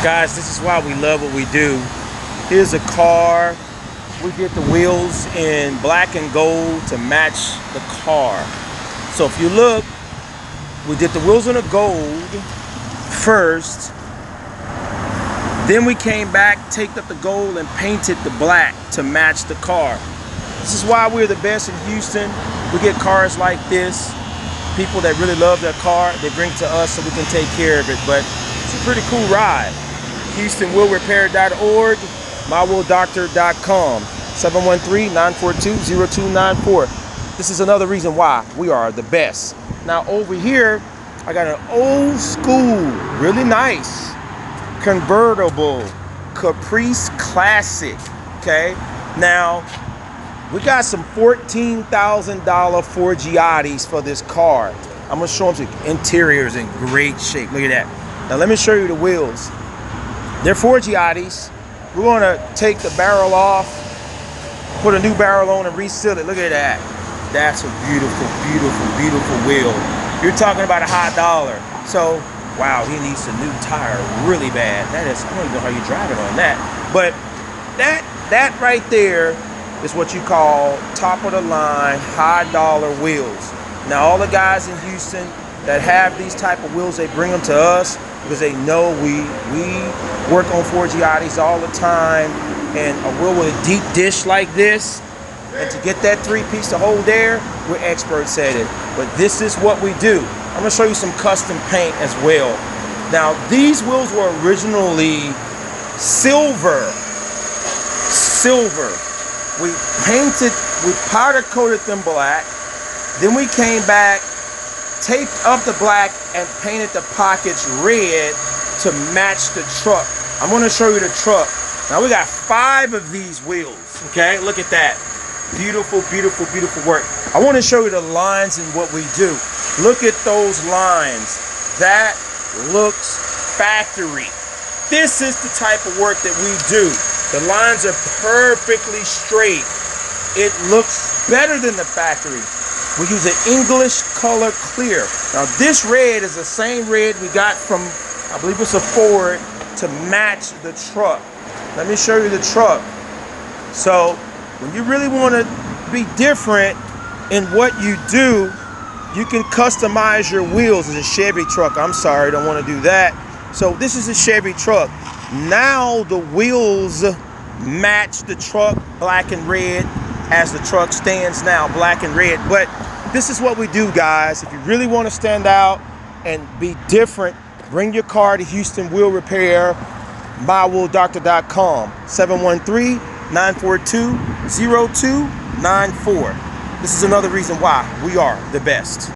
Guys, this is why we love what we do. Here's a car. We did the wheels in black and gold to match the car. So if you look, we did the wheels in a gold first. Then we came back, taped up the gold, and painted the black to match the car. This is why we're the best in Houston. We get cars like this. People that really love their car, they bring it to us so we can take care of it. But it's a pretty cool ride. HoustonWheelRepair.org, mywheeldoctor.com, 713-942-0294. This is another reason why we are the best. Now over here, I got an old school, really nice, convertible Caprice Classic, okay? Now, we got some $14,000 Ford Giottis for this car. I'm gonna show them the interiors in great shape. Look at that. Now let me show you the wheels. They're Ford Giottis. We're gonna take the barrel off, put a new barrel on and reseal it. Look at that. That's a beautiful, beautiful, beautiful wheel. You're talking about a high dollar. So, wow, he needs a new tire really bad. That is, I don't even know how you drive it on that. But that right there is what you call top of the line, high dollar wheels. Now all the guys in Houston that have these type of wheels, they bring them to us because they know we work on Ford Giottis all the time, and a wheel with a deep dish like this, and to get that three-piece to hold there, we're experts at it. But this is what we do. I'm gonna show you some custom paint as well. Now these wheels were originally silver. We painted, we powder coated them black. Then we came back, taped up the black, and painted the pockets red to match the truck. I'm gonna show you the truck. Now we got 5 of these wheels, okay? Look at that. Beautiful, beautiful, beautiful work. I wanna show you the lines and what we do. Look at those lines. That looks factory. This is the type of work that we do. The lines are perfectly straight. It looks better than the factory. We use an English color clear. Now this red is the same red we got from, I believe it's a Ford, to match the truck. Let me show you the truck. So when you really want to be different in what you do, you can customize your wheels. It's a Chevy truck. I'm sorry, don't want to do that. So this is a Chevy truck. Now the wheels match the truck, black and red, as the truck stands now, black and red. But this is what we do, guys. If you really want to stand out and be different, bring your car to Houston Wheel Repair, mywheeldoctor.com, 713-942-0294. This is another reason why we are the best.